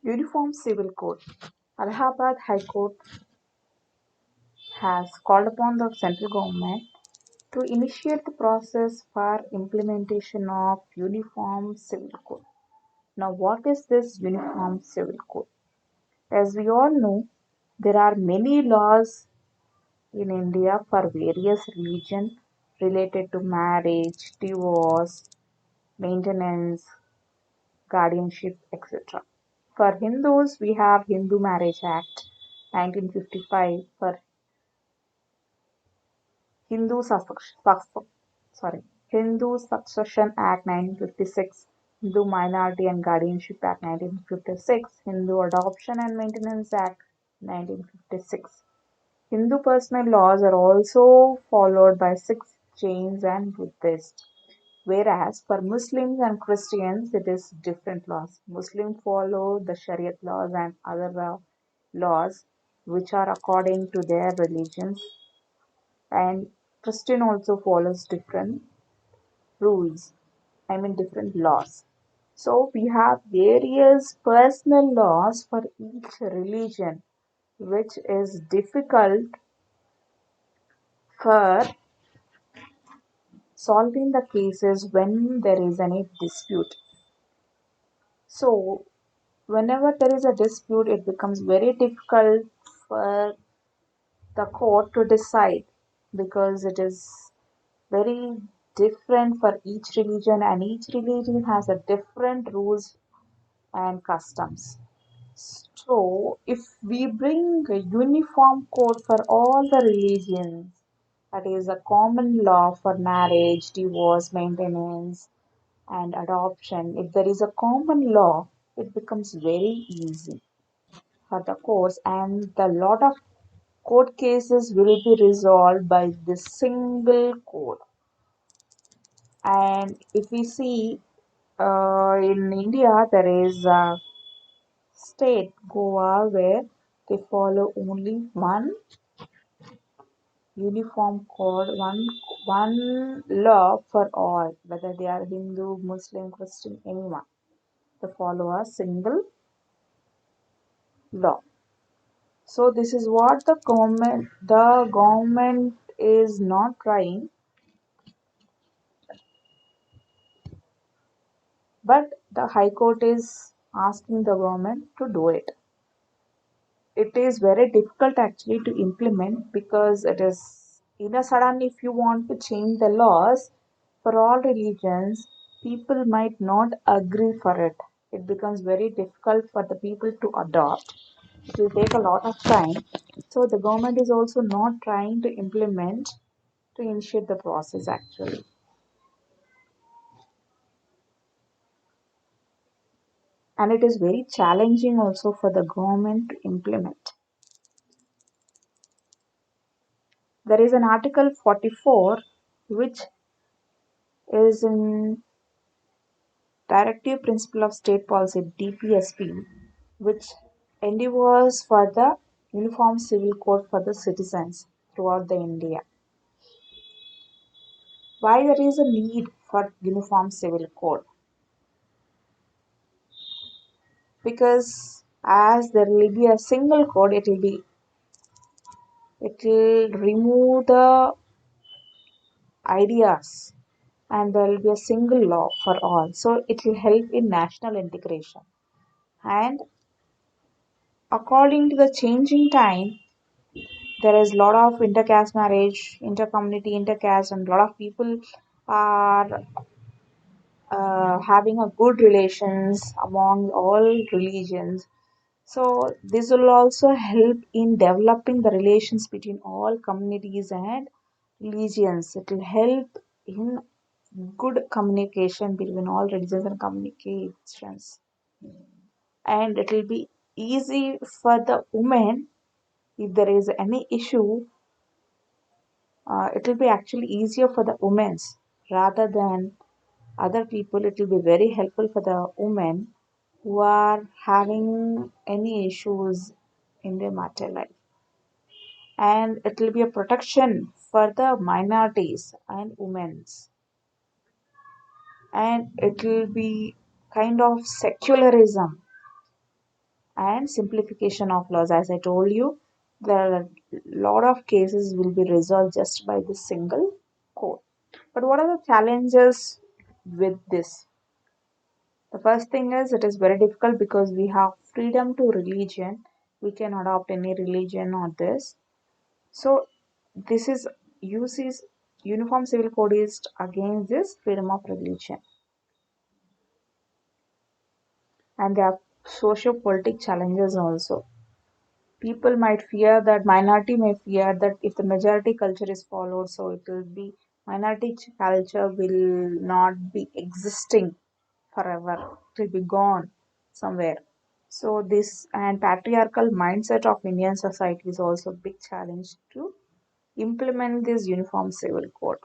Uniform Civil Code. Allahabad High Court has called upon the central government to initiate the process for implementation of Uniform Civil Code. Now, what is this Uniform Civil Code? As we all know, there are many laws in India for various religions related to marriage, divorce, maintenance, guardianship, etc. For Hindus, we have Hindu Marriage Act 1955 for Hindu sorry, Hindu Succession Act 1956, Hindu Minority and Guardianship Act 1956, Hindu Adoption and Maintenance Act 1956. Hindu personal laws are also followed by Sikhs, Jains and Buddhists. Whereas for Muslims and Christians, it is different laws. Muslims follow the Shariat laws and other laws which are according to their religions, and Christian also follows different rules, I mean different laws. So we have various personal laws for each religion, which is difficult for solving the cases when there is any dispute. So whenever there is a dispute, it becomes very difficult for the court to decide because it is very different for each religion, and each religion has a different rules and customs. So if we bring a uniform code for all the religions, that is a common law for marriage, divorce, maintenance, and adoption, if there is a common law, it becomes very easy for the courts, and the lot of court cases will be resolved by this single code. And if we see in India, there is a state, Goa, where they follow only one uniform code, one law for all, whether they are Hindu, Muslim, Christian, anyone. They follow a single law. So this is what the government is not trying, but the High Court is asking the government to do it. It is very difficult actually to implement because it is in a sudden, if you want to change the laws for all religions, people might not agree for it. It becomes very difficult for the people to adopt. It will take a lot of time. So the government is also not trying to implement to initiate the process actually. And it is very challenging also for the government to implement. There is an Article 44 which is in Directive Principle of State Policy (DPSP), which endeavors for the uniform civil code for the citizens throughout the India. Why there is a need for uniform civil code? Because as there will be a single code, it will remove the ideas, and there will be a single law for all. So it will help in national integration. And according to the changing time, there is a lot of intercaste marriage, intercommunity, intercaste, and a lot of people are having a good relations among all religions. So this will also help in developing the relations between all communities and religions. It will help in good communication between all religions and communications. And it will be easy for the women if there is any issue. It will be actually easier for the women rather than other people. It will be very helpful for the women who are having any issues in their matter life, and it will be a protection for the minorities and women's, and it will be kind of secularism and simplification of laws. As I told you, there are a lot of cases will be resolved just by this single code. But what are the challenges with this? The first thing is it is very difficult because we have freedom to religion. We can adopt any religion or this. So this is uses Uniform Civil Code is against this freedom of religion. And there are socio-politic challenges also. People might fear that minority may fear that if the majority culture is followed, so it will be minority culture will not be existing forever. It will be gone somewhere. So this and patriarchal mindset of Indian society is also a big challenge to implement this uniform civil code.